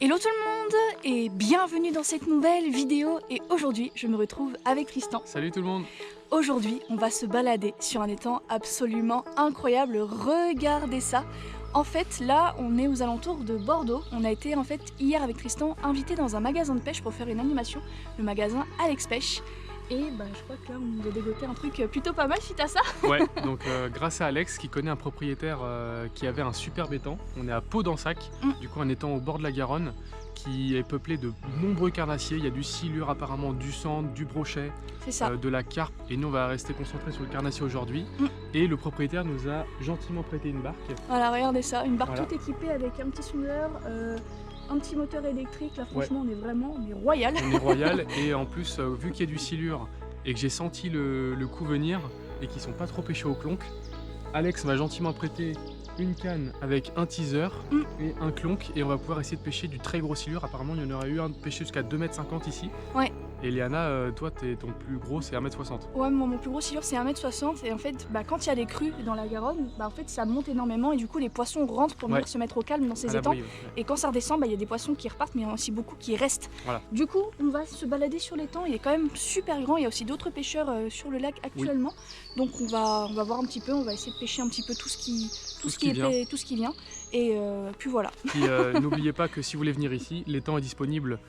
Hello tout le monde et bienvenue dans cette nouvelle vidéo et aujourd'hui je me retrouve avec Tristan. Salut tout le monde. Aujourd'hui on va se balader sur un étang absolument incroyable, regardez ça. En fait là on est aux alentours de Bordeaux, on a été en fait hier avec Tristan invité dans un magasin de pêche pour faire une animation, le magasin Alex Pêche. Et je crois que là on nous a dégoté un truc plutôt pas mal suite à ça. Ouais, donc grâce à Alex qui connaît un propriétaire qui avait un superbe étang, on est à Pau-d'Ensac, du coup un étang au bord de la Garonne qui est peuplé de nombreux carnassiers, il y a du silure apparemment, du sandre, du brochet, de la carpe et nous on va rester concentrés sur le carnassier aujourd'hui. Et le propriétaire nous a gentiment prêté une barque. Voilà, regardez ça, une barque toute équipée avec un petit sondeur. Un petit moteur électrique, là franchement on est royal. On est royal et en plus vu qu'il y a du silure et que j'ai senti le coup venir et qu'ils sont pas trop pêchés au clonk, Alex m'a gentiment prêté une canne avec un teaser et un clonk et on va pouvoir essayer de pêcher du très gros silure. Apparemment il y en aurait eu un de pêché jusqu'à 2,50 m ici. Ouais. Et Léana, toi ton plus gros c'est 1,60 m. Ouais, mon plus gros silure c'est 1,60 m et en fait quand il y a des crues dans la Garonne, en fait ça monte énormément et du coup les poissons rentrent pour venir se mettre au calme dans ces étangs. Et quand ça redescend, il y a des poissons qui repartent mais il y en a aussi beaucoup qui restent. Voilà. Du coup on va se balader sur l'étang, il est quand même super grand, il y a aussi d'autres pêcheurs sur le lac actuellement. Donc on va voir un petit peu, on va essayer de pêcher un petit peu tout ce qui vient. Et puis voilà. Puis n'oubliez pas que si vous voulez venir ici, l'étang est disponible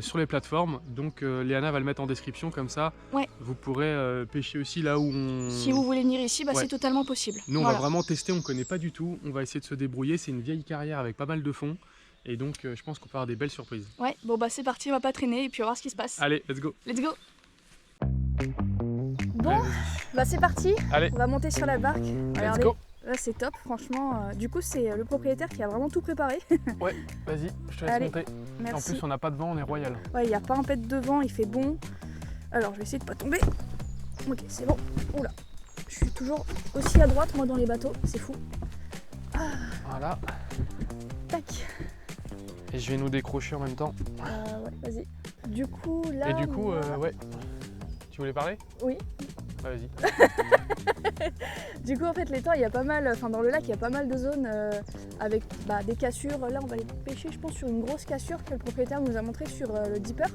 sur les plateformes, donc Léana va le mettre en description comme ça, vous pourrez pêcher aussi là où on... Si vous voulez venir ici, c'est totalement possible. Nous on va vraiment tester, on ne connaît pas du tout, on va essayer de se débrouiller, c'est une vieille carrière avec pas mal de fond, et donc je pense qu'on peut avoir des belles surprises. Ouais, bon c'est parti, on va pas traîner et puis on va voir ce qui se passe. Allez, let's go. Let's go. Bon, c'est parti, allez. On va monter sur la barque. Let's go. Là c'est top, franchement. Du coup c'est le propriétaire qui a vraiment tout préparé. Ouais, vas-y, je te laisse monter. Merci. En plus on n'a pas de vent, on est royal. Ouais, il n'y a pas un pet de vent, il fait bon. Alors je vais essayer de pas tomber. Ok, c'est bon. Oula, je suis toujours aussi à droite moi dans les bateaux, c'est fou. Voilà. Tac. Et je vais nous décrocher en même temps. Ouais, vas-y. Du coup là... Et du coup, ouais. Tu voulais parler? Oui. Vas-y. Du coup en fait l'étang il y a pas mal, dans le lac il y a pas mal de zones avec des cassures. Là on va aller pêcher je pense sur une grosse cassure que le propriétaire nous a montré sur le Dipper,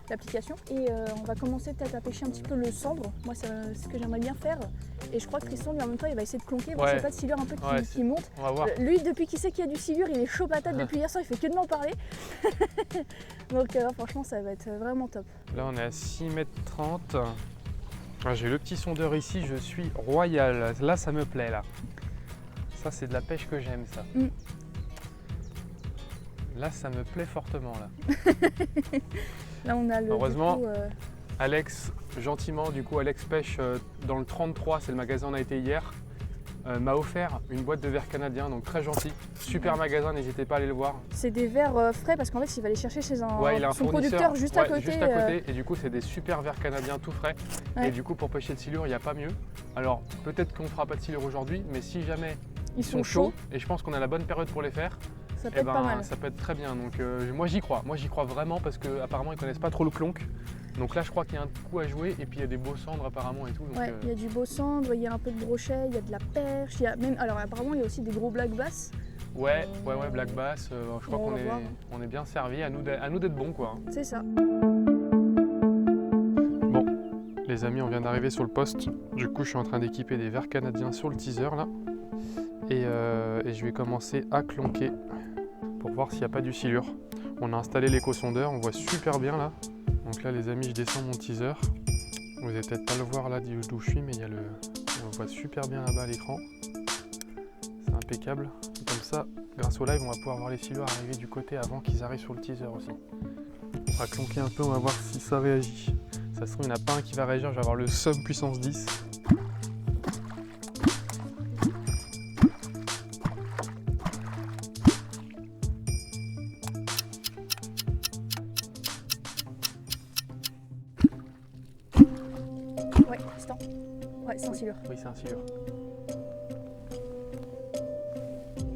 l'application. Et on va commencer peut-être à pêcher un petit peu le cendre, moi c'est ce que j'aimerais bien faire. Et je crois que Tristan lui en même temps il va essayer de clonquer, voir s'il n'y a pas de silure un peu qui monte. On va voir. Lui depuis qu'il sait qu'il y a du silure il est chaud patate depuis hier soir, il fait que de m'en parler. Donc franchement ça va être vraiment top. Là on est à 6,30 m. J'ai le petit sondeur ici, je suis royal. Là, ça me plaît, là. Ça, c'est de la pêche que j'aime, ça. Là, ça me plaît fortement, là. Là, on a le... Heureusement, Alex, gentiment, Alex Pêche dans le 33, c'est le magasin où on a été hier, m'a offert une boîte de verre canadien, donc très gentil. Super magasin, n'hésitez pas à aller le voir. C'est des verres frais parce qu'en fait il va aller chercher chez son producteur juste à côté. Juste à côté. Et du coup c'est des super verres canadiens tout frais. Et du coup pour pêcher le silure il n'y a pas mieux. Alors peut-être qu'on ne fera pas de silure aujourd'hui, mais si jamais ils sont chauds, et je pense qu'on a la bonne période pour les faire, ça peut être pas mal. Ça peut être très bien. Donc moi j'y crois vraiment parce qu'apparemment ils connaissent pas trop le clonk. Donc là je crois qu'il y a un coup à jouer et puis il y a des beaux cendres apparemment et tout. Donc, il y a du beau cendre, il y a un peu de brochet, il y a de la perche, il y a même... Alors apparemment il y a aussi des gros black bass. Ouais, black bass, je crois qu'on est bien servi, à nous d'être bons quoi. C'est ça. Bon, les amis, on vient d'arriver sur le poste. Du coup je suis en train d'équiper des verres canadiens sur le teaser là. Et je vais commencer à clonquer pour voir s'il n'y a pas du silure. On a installé l'éco-sondeur, on voit super bien là. Donc là les amis, je descends mon teaser. Vous n'allez peut-être pas le voir là d'où je suis, mais on voit super bien là-bas à l'écran. C'est impeccable. Et comme ça, grâce au live, on va pouvoir voir les silures arriver du côté avant qu'ils arrivent sur le teaser aussi. On va clonquer un peu, on va voir si ça réagit. Ça se trouve, il n'y en a pas un qui va réagir, je vais avoir le sum puissance 10. C'est un silure. Oui, c'est un silure.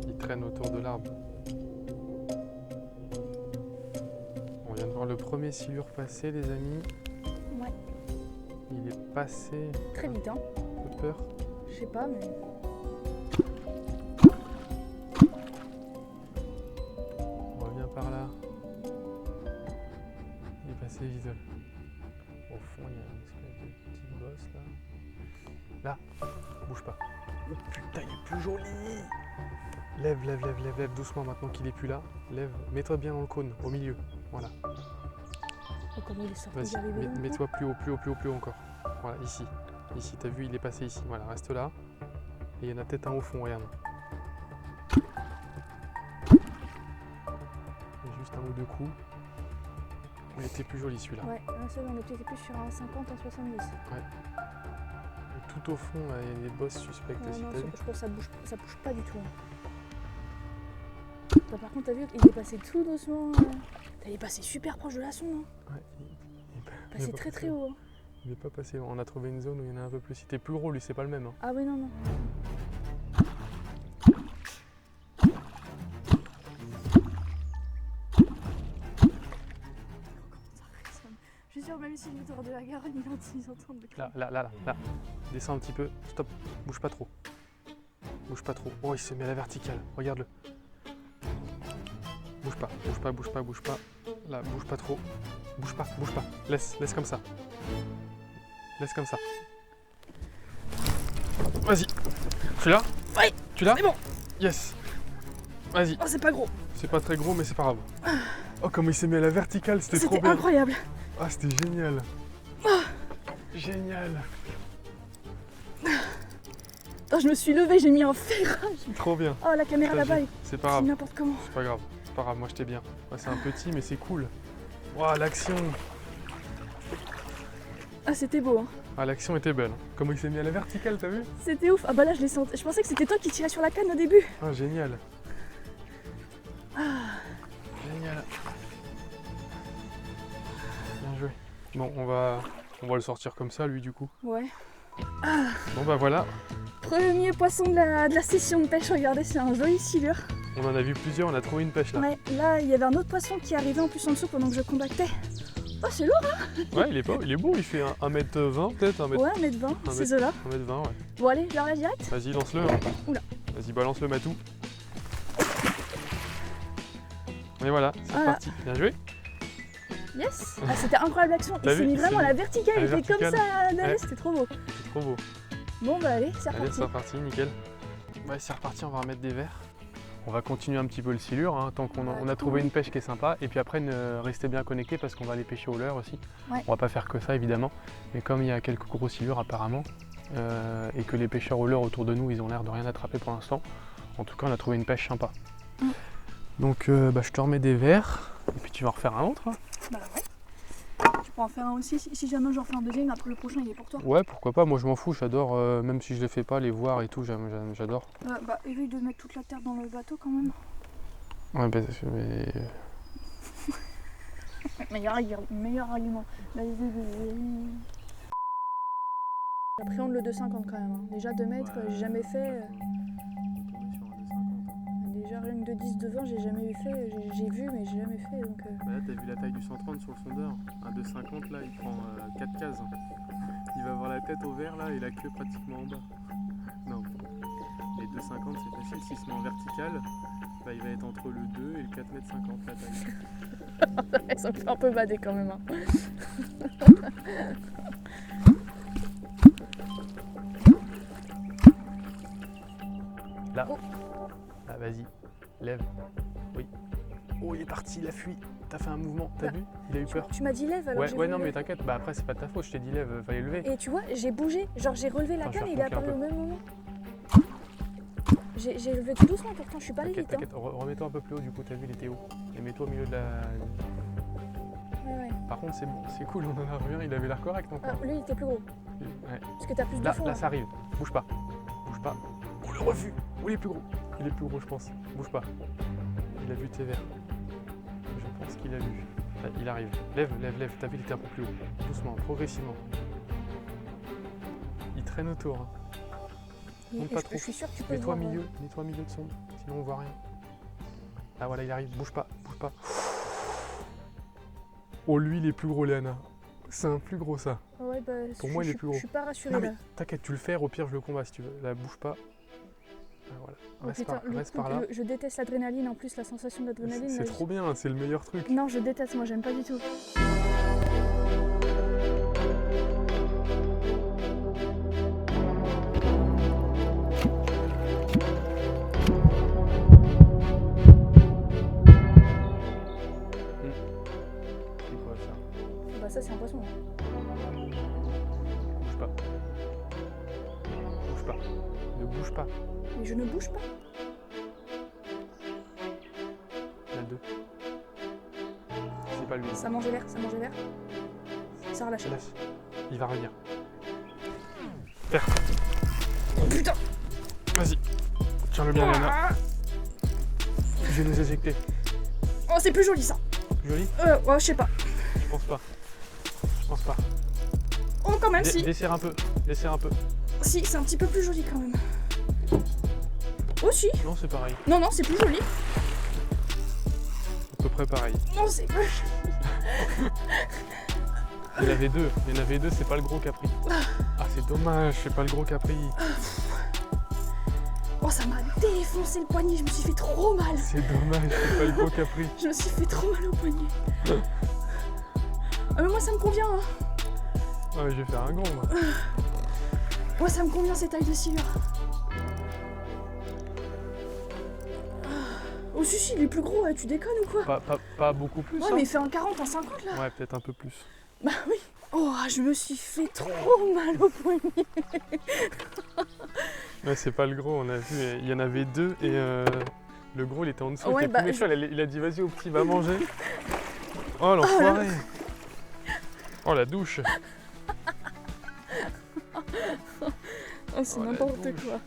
Il traîne autour de l'arbre. On vient de voir le premier silure passer, les amis. Ouais. Il est passé. Très vite, hein. Un peu peur. Je sais pas, mais... On revient par là. passé vite. Au fond, il y a une espèce de petite bosse là. Là, bouge pas. Oh putain, il est plus joli. Lève doucement maintenant qu'il est plus là. Lève, mets-toi bien dans le cône, au milieu. Voilà. Oh, comment il est sorti. Vas-y, mets-toi plus haut encore. Voilà, ici. Ici, t'as vu, il est passé ici. Voilà, reste là. Et il y en a peut-être un au fond, regarde. Il y a juste un ou deux coups. Il était plus joli celui-là. Ouais, on était plus sur un 50, un 70. Ouais. Et tout au fond, là, il y a des bosses suspectes aussi. Non, T'as vu je pense que ça bouge pas du tout. Bah, par contre, t'as vu, il est passé tout doucement. Il est passé super proche de la sonde. Hein. Ouais, Il est passé très haut. Hein. Il n'est pas passé. On a trouvé une zone où il y en a un peu plus. Il était plus gros, lui, c'est pas le même. Hein. Ah oui, non. Je suis sûre, même si le tour de la Garonne, ils entendent le cri. Là. Descends un petit peu. Stop. Bouge pas trop. Oh, il se met à la verticale. Regarde-le. Bouge pas. Là, bouge pas trop. Bouge pas. Laisse comme ça. Vas-y. Tu l'as? Oui. Tu l'as? C'est bon. Yes. Vas-y. Oh, c'est pas gros. C'est pas très gros, mais c'est pas grave. Oh, comment il s'est mis à la verticale, c'était trop bien. C'était incroyable. Ah, c'était génial. Génial. Oh, je me suis levée, j'ai mis un ferrage. Trop bien. Oh, la caméra là-bas, c'est pas grave. n'importe comment. C'est pas grave, moi j'étais bien. Ouais, c'est un petit, mais c'est cool. Waouh, l'action. Ah, c'était beau. Hein. Ah, l'action était belle. Comment il s'est mis à la verticale, t'as vu? C'était ouf. Ah bah là, je l'ai senti. Je pensais que c'était toi qui tirais sur la canne au début. Ah, génial. Ah. Génial. Bien joué. Bon, on va le sortir comme ça, lui, du coup. Ouais. Ah. Bon, bah voilà. Premier poisson de la session de pêche. Regardez, c'est un joli silure. On en a vu plusieurs, on a trouvé une pêche là. Ouais, là, il y avait un autre poisson qui arrivait en plus en dessous pendant que je contactais. Oh, c'est lourd, hein? Ouais, il est beau, il fait 1m20 peut-être, 1m... Ouais, 1m20, c'est ceux-là. 1m20, ouais. Bon, allez, je leur la direct. Vas-y, lance-le. Hein. Oula. Vas-y, balance le matou. Et voilà, c'est parti. Bien joué. Yes. Ah, c'était incroyable l'action. Il s'est mis vraiment à la verticale, il était comme ça d'aller, c'était trop beau. C'est trop beau. Bon, bah allez, c'est reparti. Allez, c'est reparti, nickel. Ouais, c'est reparti, on va remettre des verres. On va continuer un petit peu le silure, hein, tant qu'on a trouvé une pêche qui est sympa. Et puis après, restez bien connectés parce qu'on va aller pêcher au leurre aussi. Ouais. On va pas faire que ça, évidemment. Mais comme il y a quelques gros silures apparemment, et que les pêcheurs au leurre autour de nous, ils ont l'air de rien attraper pour l'instant. En tout cas, on a trouvé une pêche sympa. Donc, je te remets des verres. Et puis tu vas en refaire un autre. Hein. Bah ouais. Tu peux en faire un aussi, si jamais j'en fais un deuxième, après le prochain il est pour toi. Ouais, pourquoi pas, moi je m'en fous, j'adore, même si je les fais pas, les voir et tout, j'adore. Bah évite de mettre toute la terre dans le bateau quand même. Ouais, bah, mais... meilleur argument. J'appréhende le 2,50 quand même. Hein. Déjà 2 mètres, j'ai jamais fait. Déjà rien que de 10, de 20, j'ai jamais fait. J'ai vu, mais j'ai jamais fait. Donc, Bah là, t'as vu la taille du 130 sur le sondeur. Un 2,50 là, il prend 4 cases. Il va avoir la tête au vert là et la queue pratiquement en bas. Non. Les 2,50 c'est facile. S'il se met en vertical, bah, il va être entre le 2 et le 4,50 m la taille. Elles sont un peu badées quand même. Hein. Là. Ah, vas-y. Lève. Oui. Oh, il est parti, il a fui. T'as fait un mouvement, t'as vu? Il a eu peur. Tu m'as dit lève alors. Ouais, non, mais t'inquiète. Bah après, c'est pas de ta faute. Je t'ai dit lève, fallait lever. Et tu vois, j'ai bougé. Genre, j'ai relevé la canne et il est apparu au même moment. J'ai levé tout doucement, pourtant je suis pas allée vite. T'inquiète, remets-toi un peu plus haut, du coup, t'as vu, il était haut. Et mets-toi au milieu de la. Ouais. Par contre, c'est cool, on en a revu un, il avait l'air correct encore. Ah, lui, il était plus gros. Ouais. Parce que t'as plus de fond. Là, ça arrive. Bouge pas. Oh, le refus. Oh, il est plus gros. Il est plus gros, je pense. Bouge pas. Il a vu tes verres. Je pense qu'il a vu. Là, il arrive. Lève. T'as vu, il était un peu plus haut. Doucement, progressivement. Il traîne autour. Hein. Monte pas trop. Je suis sûre que tu peux Mets-toi au milieu de son. Sinon, on voit rien. Ah, voilà, il arrive. Bouge pas. Oh, lui, il est plus gros, Léana. C'est un plus gros, ça. Ouais, bah, pour moi, il est plus gros. Je suis pas rassurée non, là. T'inquiète, tu le fais, au pire, je le combats si tu veux. Là, bouge pas. Ah, voilà. Reste par là. Je déteste l'adrénaline, en plus, la sensation d'adrénaline. C'est trop bien, c'est le meilleur truc. Non, je déteste, moi, j'aime pas du tout. ça c'est un poisson. Bouge pas. Bouge pas. Ne bouge pas. Mais je ne bouge pas. Il y en a deux. C'est pas lui. Ça mangeait vert, ça mangeait vert. Ça relâche. Laisse. Il va revenir. Terre. Oh putain. Vas-y. Tiens-le bien, Léana. Je vais nous éjecter. Oh, c'est plus joli ça. Joli? Ouais, je sais pas. Je pense pas. Je pense pas. Oh, quand même, si. Desserre un peu. Desserre un peu. Si, c'est un petit peu plus joli quand même. Oh, si. Non, c'est pareil. Non, non, c'est plus joli. À peu près pareil. Non, c'est pas joli. Il y en avait deux. Il y en avait deux, c'est pas le gros capri. Ah, c'est dommage, c'est pas le gros capri. Oh, ça m'a défoncé le poignet, je me suis fait trop mal. C'est dommage, c'est pas le gros capri. Je me suis fait trop mal au poignet. Ah, mais moi, ça me convient. Hein. Ouais, je vais faire un gros, moi. Moi, ça me convient ces tailles de silure. Oh, si, il est plus gros, tu déconnes ou quoi? Pas beaucoup plus. Ouais, hein. mais il fait un 40, un 50 là. Ouais, peut-être un peu plus. Bah oui. Oh, je me suis fait trop mal au poignet. Ouais, c'est pas le gros, on a vu. Il y en avait deux et le gros, il était en dessous. Ouais, il était plus méchant, il a dit vas-y au petit, va manger. Oh, l'enfoiré. Oh, la douche. Oh, c'est n'importe quoi.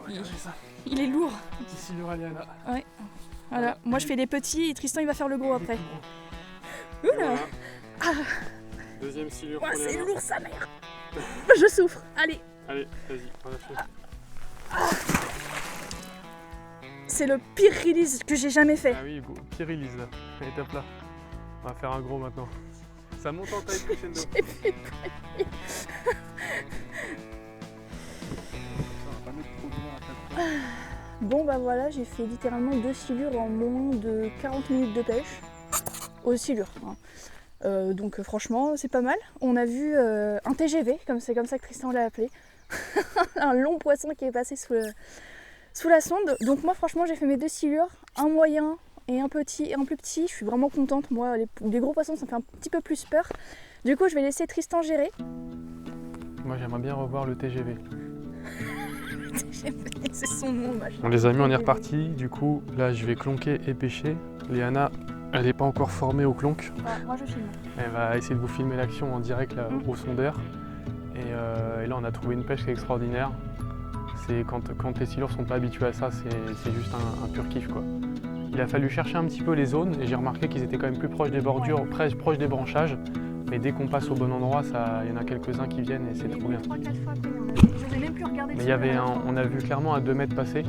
Regardez ça. Il est lourd. Petit silure Aliana. Ouais. Voilà, moi je fais des petits et Tristan il va faire le gros après. Oula. Ah. Deuxième silure. Oh, c'est lourd sa mère. Je souffre. Allez. Allez, vas-y, relâche-le. C'est le pire release que j'ai jamais fait. Ah oui, pire release là. Allez, tape là. On va faire un gros maintenant. Ça monte en taille crescendo. J'ai fait Bon bah voilà, j'ai fait littéralement 2 silures en moins de 40 minutes de pêche. Aux silures. Hein. Donc franchement, c'est pas mal. On a vu un TGV, c'est comme ça que Tristan l'a appelé. Un long poisson qui est passé sous la sonde. Donc moi franchement, j'ai fait mes 2 silures, un moyen et un petit et un plus petit. Je suis vraiment contente. Moi, les gros poissons, ça me fait un petit peu plus peur. Du coup, je vais laisser Tristan gérer. Moi, j'aimerais bien revoir le TGV. C'est son nom, machin. Bon les amis, on est reparti. Du coup, là, je vais clonquer et pêcher. Léana, elle n'est pas encore formée au clonk. Ouais, moi, je filme. Elle va essayer de vous filmer l'action en direct là, au sondeur. Et là, on a trouvé une pêche qui est extraordinaire. C'est quand les silures sont pas habitués à ça, c'est juste un pur kiff, quoi. Il a fallu chercher un petit peu les zones et j'ai remarqué qu'ils étaient quand même plus proches des bordures, proches des branchages. Mais dès qu'on passe au bon endroit, il y en a quelques-uns qui viennent et c'est trop bien. 3-4 fois après, je n'ai même plus regardé. Mais il y avait on a vu clairement à 2 mètres passer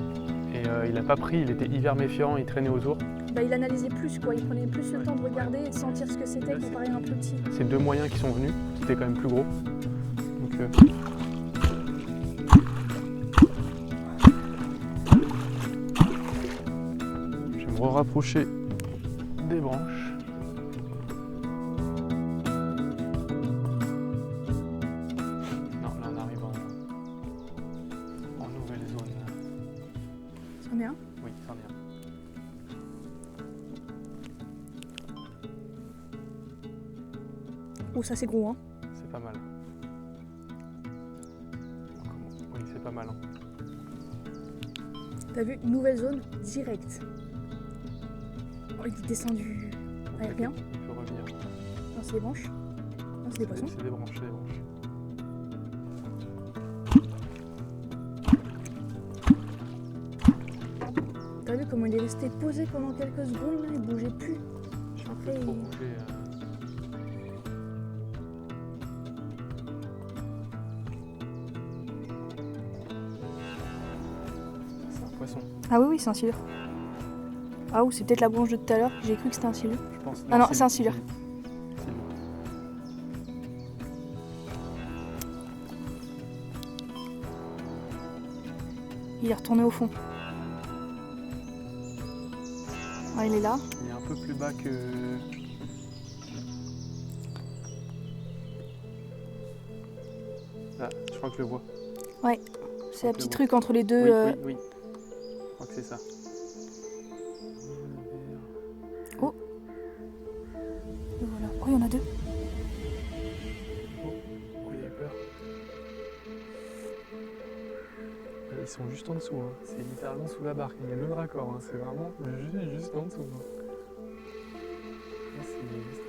et il n'a pas pris, il était hyper méfiant, il traînait aux ours. Bah, il analysait plus quoi, il prenait plus le temps de regarder et de sentir ce que c'était comparé à un plus petit. C'est 2 moyens qui sont venus, qui étaient quand même plus gros. Donc, je vais me rapprocher des branches. Non, là on arrive en nouvelle zone. C'en est un? Oui, c'en est un. Oh, ça c'est gros hein. C'est pas mal. Oui, c'est pas mal. Hein. T'as vu, nouvelle zone directe. Oh, il est descendu aérien. Il peut revenir. Non, c'est des branches. Non, c'est des poissons. C'est des branches, c'est des branches. T'as vu comment il est resté posé pendant quelques secondes là, il bougeait plus. Je suis un peu trop bougé. C'est un poisson. Ah oui, oui, c'est un silure. Ah ou c'est peut-être la branche de tout à l'heure, j'ai cru que c'était un silure. Je pense. Ah non, c'est un silure. Il est retourné au fond. Ah, il est là. Il est un peu plus bas que... Là, je crois que je le vois. Ouais, c'est un petit truc entre les deux. Oui. Je crois que c'est ça. Oh. Voilà. Oh, il y en a deux. sont juste en dessous. Hein. C'est littéralement sous la barque. Il y a le raccord. Hein. C'est vraiment juste en dessous. Hein. Là, c'est juste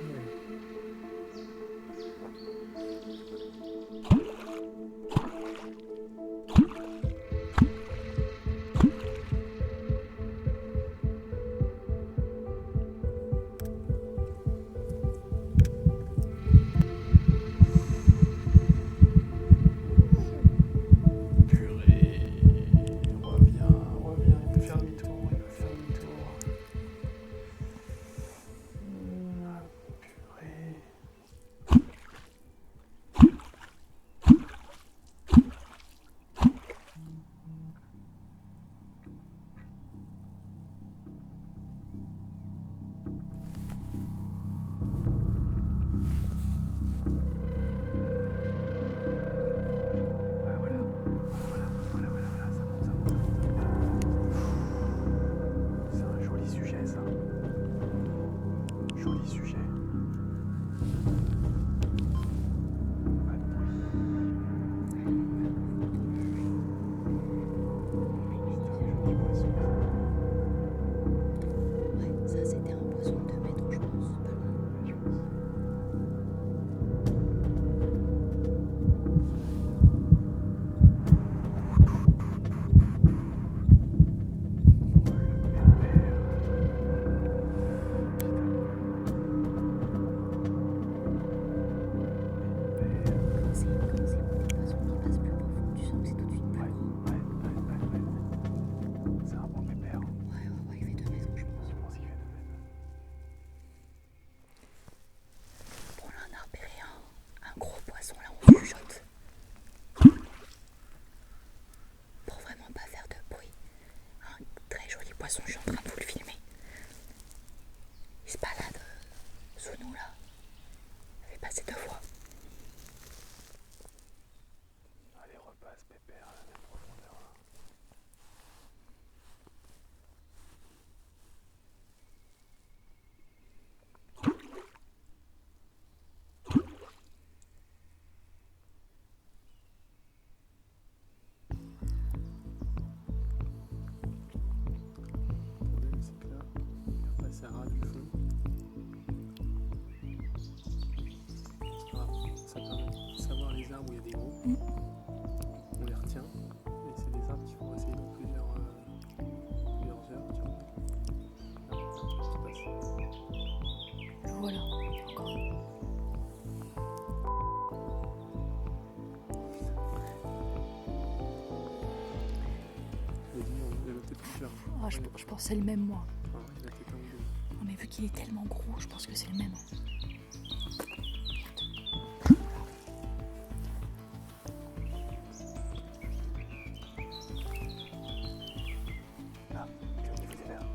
poisson, je suis en train de vous le filmer. Il se balade sous nous là. Il fait passer 2 fois. Allez, repasse pépère à la même profondeur là. Ça ras du fond. Ah, ça permet de savoir les arbres où il y a des groupes. On les retient. Et c'est des arbres qu'il faut essayer dans plusieurs heures. Tiens. Là, qui passe. Voilà, encore. Il y en a peut-être plusieurs. Ah, je pense que c'est le même, moi. Ah, il y en a peut-être un ou deux. Non, mais vu qu'il est tellement gros, je pense que c'est le même. Là, au niveau des verres.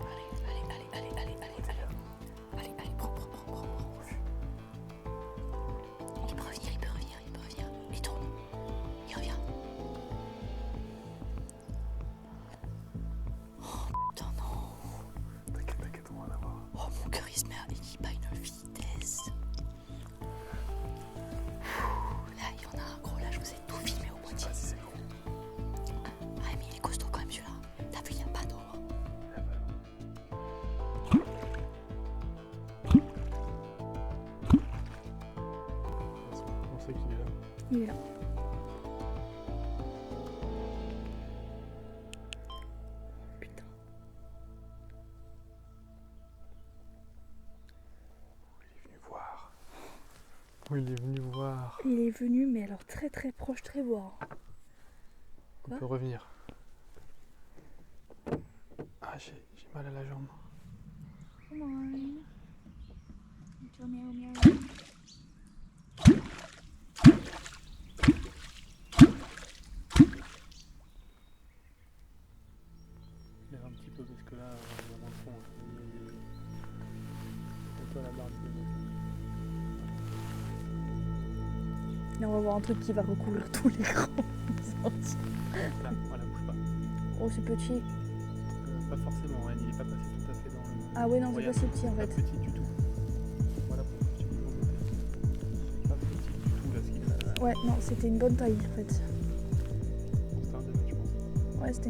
Allez, prends. Il peut revenir. Il tourne. Il revient. Oh putain, non. T'inquiète, on va en avoir. Oh, mon cœur, il se met à une vitesse. Là, il y en a un gros. Là, je vous ai tout filmé au moitié. Ah, si c'est gros. Ah, mais il est costaud quand même, celui-là. T'as vu, il n'y a pas d'eau. On sait qu'il est là. Il est là. Putain. Il est venu voir. Oui, il est venu voir. Il est venu, mais alors très très proche, très voir. On Quoi ? peut revenir. Ah, j'ai mal à la jambe. Come on. Miaou. Il y a un petit peu parce que là, il y a moins de fond. C'est toi la barre de Là, on va voir un truc qui va recouvrir tout l'écran. Là, voilà, bouge pas. Oh, c'est petit. Pas forcément, hein, il n'est pas passé tout à fait dans le... Ah ouais, non, c'est Regarde, pas si petit en pas fait. petit du tout. Voilà pour que tu peux monter. C'est pas petit du tout là ce qu'il a. Ouais, non, c'était une bonne taille en fait. C'est Ouais, c'était...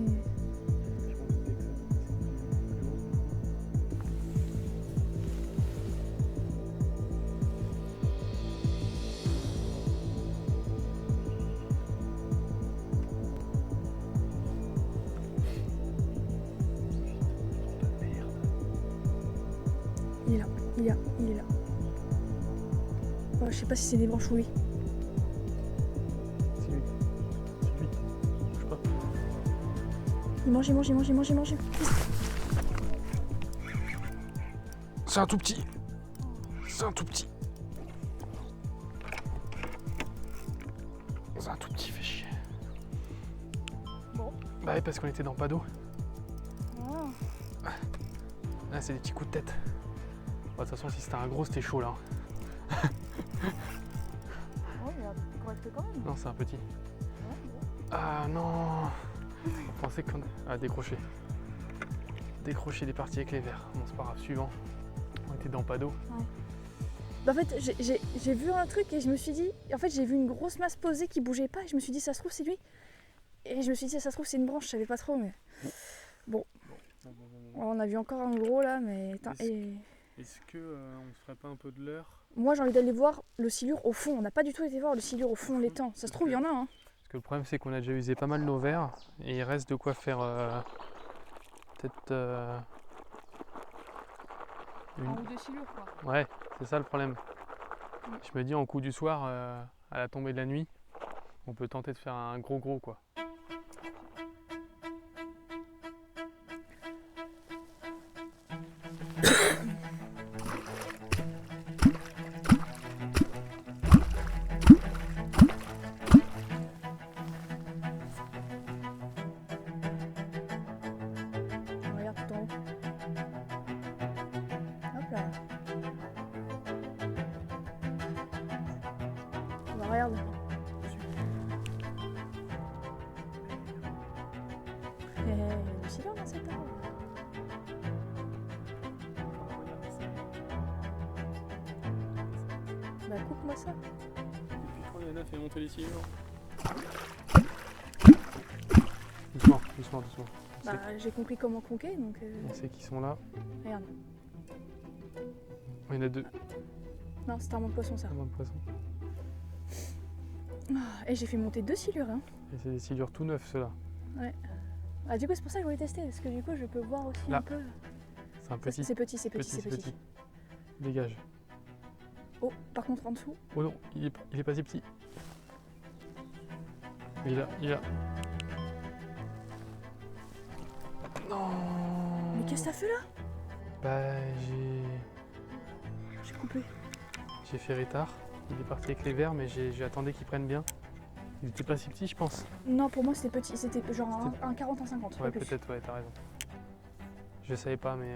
Il est là, il est là. Oh, je sais pas si c'est des branches ou lui. C'est lui. C'est lui. Bouge pas. Il mange. C'est un tout petit. C'est un tout petit. C'est un tout petit, fait chier. Bon. Bah oui, parce qu'on était dans pas d'eau. Oh. Là, c'est des petits coups de tête. Bon, de toute façon, si c'était un gros, c'était chaud là. Oh, il a correct quand même. Non, c'est un petit. Ouais, bon. Ah non. On pensait qu'on... Ah, décroché. Décroché, il est parti avec les verres. Bon, c'est pas grave, suivant. On était dans pas d'eau. Ouais. Bah, en fait, j'ai vu un truc et je me suis dit... En fait, j'ai vu une grosse masse posée qui bougeait pas et je me suis dit, ça se trouve, c'est lui. Et je me suis dit, ça se trouve, c'est une branche, je savais pas trop, mais... Bon. On a vu encore un gros là, mais... Est-ce que on se ferait pas un peu de l'heure? Moi, j'ai envie d'aller voir le silure au fond. On n'a pas du tout été voir le silure au fond l'étang. Ça se trouve, il y en a, hein. Parce que le problème, c'est qu'on a déjà usé pas mal nos verres et il reste de quoi faire peut-être Un ou deux silures, quoi. Ouais, c'est ça le problème. Je me dis, en coup du soir, à la tombée de la nuit, on peut tenter de faire un gros quoi. Regarde tout en haut. Hop là. Bah, regarde. Il y a du silure dans cette table. Bah, coupe-moi ça. Depuis quand Yana fait monter les silures? Doucement. Bah, j'ai compris comment conquer, donc... On sait qu'ils sont là. Regarde. Il y en a deux. Non, c'était un manque de poisson, ça. Un de poisson. Et j'ai fait monter 2 silures, hein. Et c'est des silures tout neufs, ceux-là. Ouais. Ah, du coup, c'est pour ça que je voulais tester, parce que du coup, je peux voir aussi là. un peu... C'est un petit. C'est petit. Dégage. Oh, par contre, en dessous... Oh non, il est pas si petit. Il est là. Non. Mais qu'est-ce que t'as fait là? Bah, J'ai coupé. j'ai fait retard. Il est parti avec les verres, mais j'ai attendu qu'il prenne bien. Il était pas si petit, je pense. Non, pour moi, c'était petit. C'était genre un 40, un 50. Ouais, pas plus. peut-être, ouais, t'as raison. Je savais pas, mais...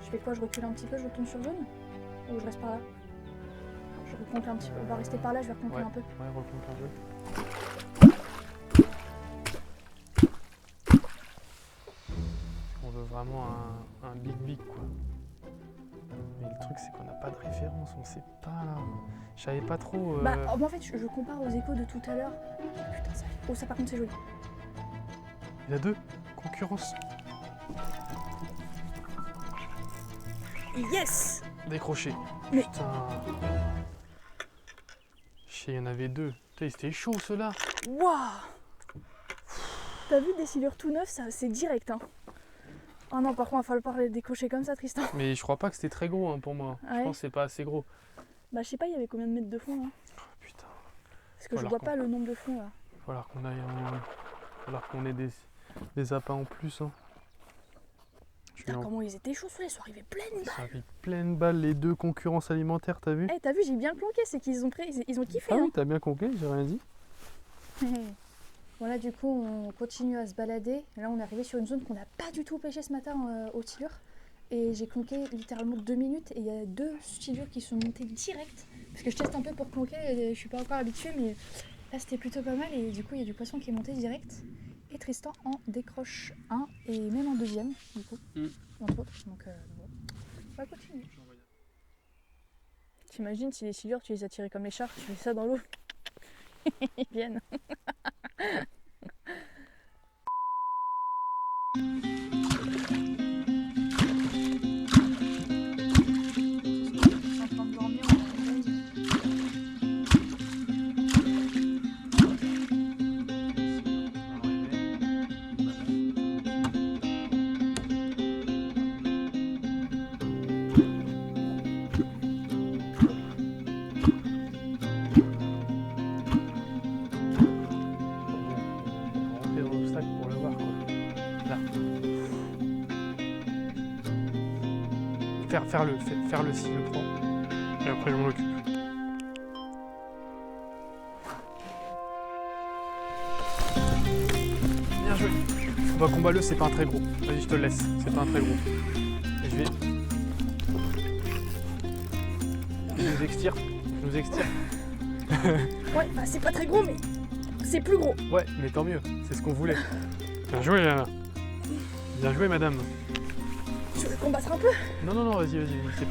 Je fais quoi? Je recule un petit peu, je retourne sur zone? Ou je reste par là? Je reconque un petit peu. On va rester par là, je vais reconquer un peu. Ouais, reconque un peu. On veut vraiment un big quoi. Mais le truc, c'est qu'on n'a pas de référence, on sait pas là. Je savais pas trop. Bah, en fait, je compare aux échos de tout à l'heure. Putain, ça... Oh, ça par contre, c'est joli. Il y a deux. Concurrence. Yes! Décroché. Mais... Putain. Il y en avait deux. Putain, c'était chaud ceux-là. Waouh! T'as vu des silures tout neufs, ça c'est direct, hein. Oh non, par contre, il va falloir les décrocher comme ça, Tristan. Mais je crois pas que c'était très gros hein, pour moi. Ouais. Je pense que c'est pas assez gros. Bah, je sais pas, il y avait combien de mètres de fond là? Oh, putain. Parce que je vois pas le nombre de fonds là. Il va falloir qu'on aille falloir qu'on ait des appâts en plus. Hein. Putain, comment ils étaient chauds, ils sont arrivés pleines balles. Ils sont arrivés pleines balles, les deux concurrences alimentaires, t'as vu? Eh, t'as vu, j'ai bien planqué, c'est qu'ils ont pris, ils ont kiffé. Ah hein. oui, t'as bien compris, j'ai rien dit. Voilà, du coup, on continue à se balader. Là, on est arrivé sur une zone qu'on n'a pas du tout pêché ce matin au silure. Et j'ai clonqué littéralement 2 minutes et il y a 2 silures qui sont montées direct. Parce que je teste un peu pour clonquer, et je suis pas encore habituée, mais là c'était plutôt pas mal. Et du coup, il y a du poisson qui est monté direct. Et Tristan en décroche un et même en deuxième, du coup, entre autres. Donc, bon, on va continuer. T'imagines si les silures, tu les as tirées comme les chars, tu fais ça dans l'eau. Ils viennent. Faire-le s'il le prend. Et après je m'en occupe. Bien joué. On va combat le, c'est pas un très gros. Vas-y, je te le laisse, c'est pas un très gros. Et je vais. Je nous extire. Ouais, bah c'est pas très gros, mais c'est plus gros. Ouais, mais tant mieux, c'est ce qu'on voulait. Bien joué, Anna. Bien joué, madame. Tu veux combattre un peu? Non, vas-y.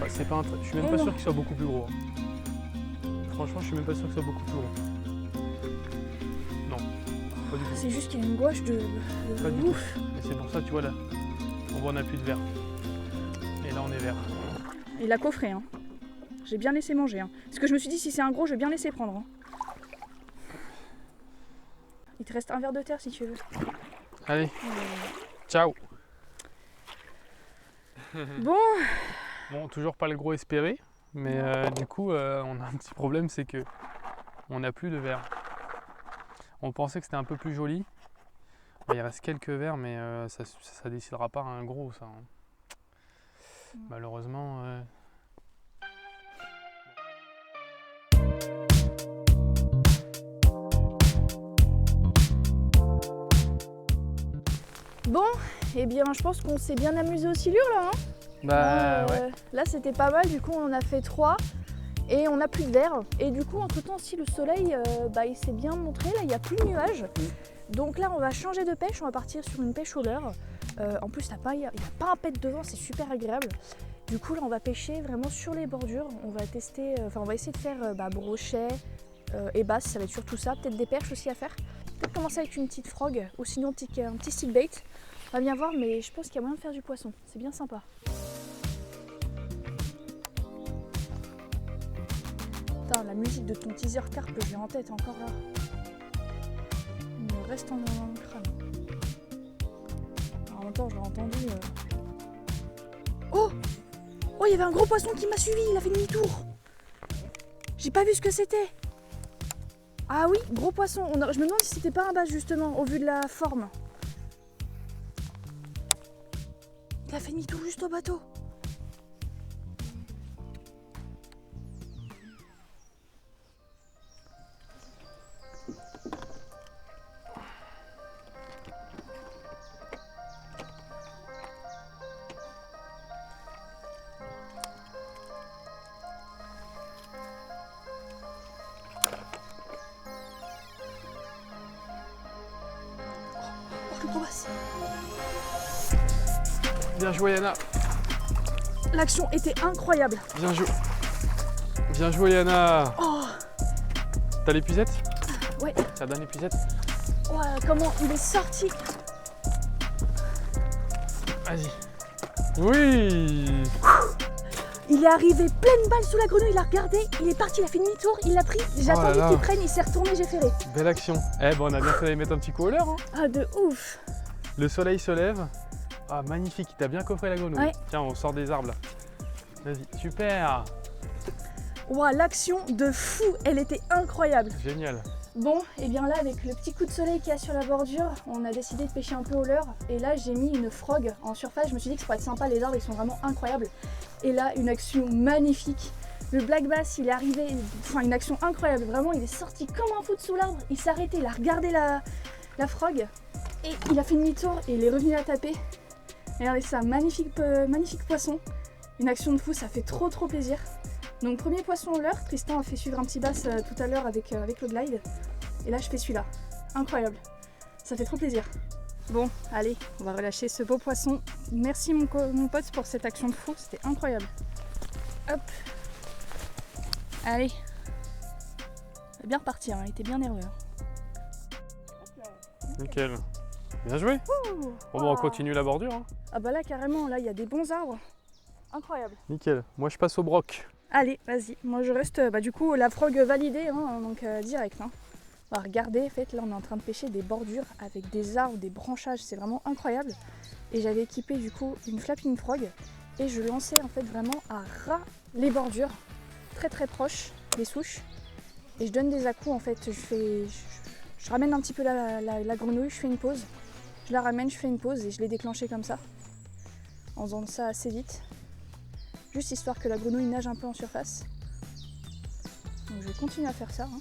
C'est pas un très. Je suis même pas sûr qu'il soit beaucoup plus gros. Franchement, je suis même pas sûr qu'il soit beaucoup plus gros. Non, pas du tout. C'est juste qu'il a une gouache de Pas du tout. ouf. Et c'est pour ça, tu vois là, on voit on n'a plus de verre. Et là, on est vert. Il a coffré, hein. J'ai bien laissé manger, hein. Parce que je me suis dit, si c'est un gros, je vais bien laisser prendre. Hein. Il te reste un verre de terre si tu veux. Allez, ciao. Bon, toujours pas le gros espéré, mais du coup, on a un petit problème, c'est que on n'a plus de verre. On pensait que c'était un peu plus joli. Il reste quelques verres, mais ça décidera pas un gros, ça. Hein. Malheureusement. Bon, eh bien, je pense qu'on s'est bien amusé au silure là. Hein. Ouais. Là, c'était pas mal. Du coup, on en a fait 3 et on n'a plus de verre. Et du coup, entre-temps, aussi, le soleil, il s'est bien montré. Là, il n'y a plus de nuages. Donc là, on va changer de pêche. On va partir sur une pêche au leurre. En plus, il n'y a pas un pet devant, c'est super agréable. Du coup, là, on va pêcher vraiment sur les bordures. On va tester, on va essayer de faire brochet et basse. Ça va être surtout ça. Peut-être des perches aussi à faire. Peut-être commencer avec une petite frog ou sinon un petit stick bait. On va bien voir, mais je pense qu'il y a moyen de faire du poisson. C'est bien sympa. Putain, la musique de ton teaser carpe, je l'ai en tête encore là. Il me reste dans le crâne. En même temps, je l'ai entendu. Oh, il y avait un gros poisson qui m'a suivi, il a fait demi-tour. J'ai pas vu ce que c'était. Ah oui, gros poisson. Je me demande si c'était pas un bass justement, au vu de la forme. Il a fait demi-tour juste au bateau. Le gros bass. Bien joué, Yana. L'action était incroyable. Bien joué, Yana. Oh. T'as l'épuisette? Ouais. Ça donne l'épuisette? Ouais, comment il est sorti. Vas-y. Oui. Il est arrivé pleine balle sous la grenouille, il a regardé, il est parti, il a fait demi-tour, il l'a pris, j'ai attendu qu'il prenne, il s'est retourné, j'ai ferré. Belle action. On a bien fait d'aller mettre un petit coup au leurre. Hein. Ah, de ouf. Le soleil se lève. Ah, magnifique, il t'a bien coffré la grenouille. Ouais. Tiens, on sort des arbres là. Vas-y, super. Ouah, l'action de fou, elle était incroyable. Génial. Bon, et bien là, avec le petit coup de soleil qu'il y a sur la bordure, on a décidé de pêcher un peu au leurre. Et là, j'ai mis une frog en surface. Je me suis dit que ça pourrait être sympa, les arbres, ils sont vraiment incroyables. Et là, une action magnifique. Le black bass, il est arrivé, une action incroyable. Vraiment, il est sorti comme un fou de sous l'arbre. Il s'est arrêté, il a regardé la frog. Et il a fait demi-tour et il est revenu la taper. Et regardez ça, magnifique poisson. Une action de fou, ça fait trop plaisir. Donc premier poisson au leurre, Tristan a fait suivre un petit bass tout à l'heure avec le glide. Et là je fais celui-là. Incroyable. Ça fait trop plaisir. Bon, allez, on va relâcher ce beau poisson. Merci mon pote pour cette action de fou, c'était incroyable. Hop. Allez. Il va bien repartir, il était bien nerveux. Nickel. Bien joué. Bon, on continue la bordure. Hein. Ah bah là carrément, là il y a des bons arbres. Incroyable. Nickel. Moi je passe au broc. Allez, vas-y. Moi je reste, du coup, la frog validée, hein, donc direct. Hein. On va regarder, en fait, là on est en train de pêcher des bordures avec des arbres, des branchages, c'est vraiment incroyable. Et j'avais équipé du coup une flapping frog et je lançais en fait vraiment à ras les bordures, très proches des souches. Et je donne des à-coups en fait, je ramène un petit peu la grenouille, je fais une pause, je la ramène, je fais une pause et je l'ai déclenchée comme ça, en faisant ça assez vite. juste histoire que la grenouille nage un peu en surface. Donc je vais continuer à faire ça. Hein.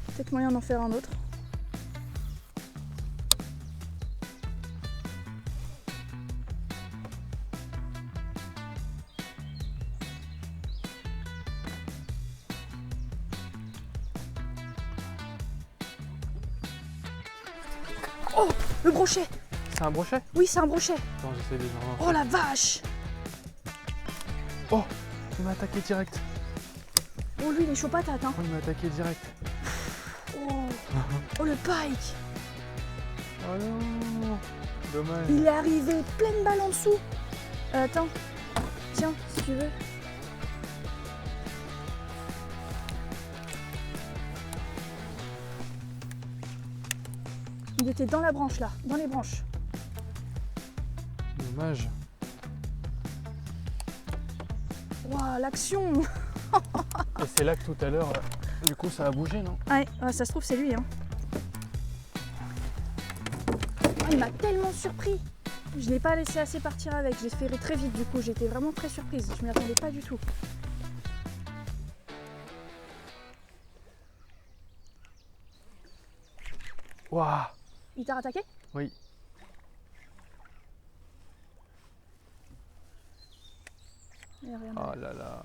Peut-être moyen d'en faire un autre. Oh, le brochet! C'est un brochet? Oui, c'est un brochet. Attends, j'essaie de les inventer. Oh la vache! Oh, il m'a attaqué direct. Oh, lui, il est chaud patate. Hein. Oh, il m'a attaqué direct. Oh. Oh, le pike! Oh non, dommage. Il est arrivé pleine balle en dessous. Attends, tiens, si tu veux. Il était dans la branche là, dans les branches. Dommage. Waouh, l'action! Et c'est là que tout à l'heure, du coup, ça a bougé, non? Ouais, ça se trouve, c'est lui. Hein. Oh, il m'a tellement surpris. Je ne l'ai pas laissé assez partir avec. Je l'ai fait très vite, du coup. J'étais vraiment très surprise. Je ne m'y attendais pas du tout. Waouh! Il t'a rattaqué? Oui. Oh là là.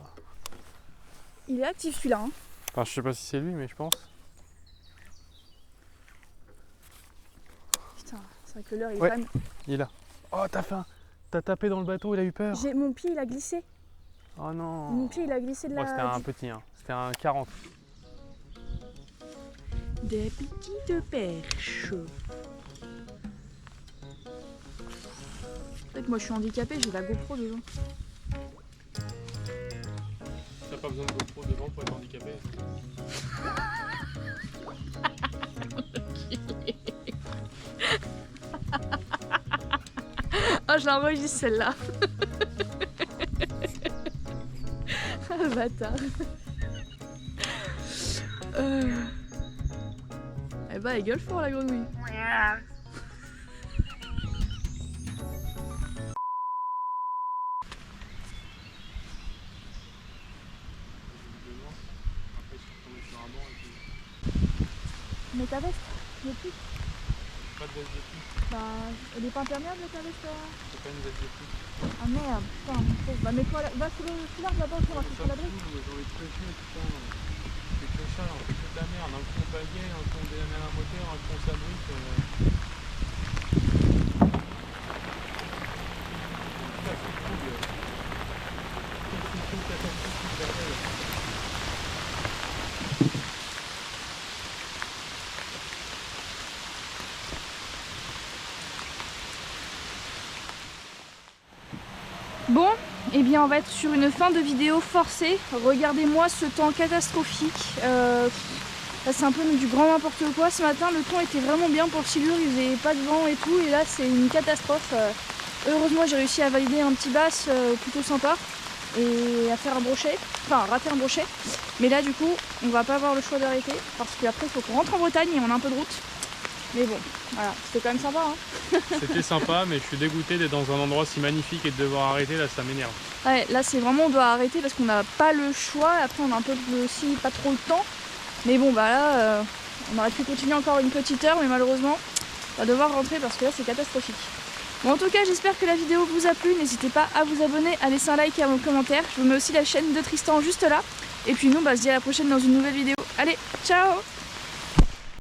Il est actif celui-là. Hein. Enfin, je sais pas si c'est lui, mais je pense. Putain, c'est vrai que l'heure il est Ouais, quand même... il est là. Oh, t'as faim. T'as tapé dans le bateau, il a eu peur. Mon pied il a glissé. Oh non. Mon pied il a glissé de la... Bon, c'était un petit, hein. C'était un 40. Des petites perches. Peut-être moi je suis handicapée, j'ai la GoPro devant. T'as pas besoin de GoPro devant pour être handicapé. Oh, je l'enregistre celle-là. Ah, le bâtard. Eh bah, elle gueule fort la grenouille. Mais ta veste, il est plus. Pas de veste de pluie. Bah, elle est pas imperméable ta veste. C'est pas une veste de pluie. Ah merde, putain, mon pauvre. Bah mets-toi là, va sur le foulard là-bas, on va sur l'abri. Dans les préchets, putain. C'est que ça, on fait toute la merde. Un coup on pagaie, un coup on délamère un moteur, un coup on s'abrite. Bon, eh bien on va être sur une fin de vidéo forcée. Regardez-moi ce temps catastrophique. Là c'est un peu du grand n'importe quoi. Ce matin le temps était vraiment bien pour le silure, il faisait pas de vent et tout. Et là c'est une catastrophe. Heureusement j'ai réussi à valider un petit bass plutôt sympa. Et à faire un brochet, enfin rater un brochet. Mais là du coup on va pas avoir le choix d'arrêter. Parce qu'après il faut qu'on rentre en Bretagne et on a un peu de route. Mais bon, voilà, c'était quand même sympa. Hein. C'était sympa, mais je suis dégoûté d'être dans un endroit si magnifique et de devoir arrêter, là ça m'énerve. Ouais, là c'est vraiment on doit arrêter parce qu'on n'a pas le choix. Après on a un peu aussi pas trop le temps. Mais bon bah là on aurait pu continuer encore une petite heure, mais malheureusement on va devoir rentrer parce que là c'est catastrophique. Bon en tout cas j'espère que la vidéo vous a plu. N'hésitez pas à vous abonner, à laisser un like et un commentaire. Je vous mets aussi la chaîne de Tristan juste là. Et puis nous bah, on se dit à la prochaine dans une nouvelle vidéo. Allez, ciao!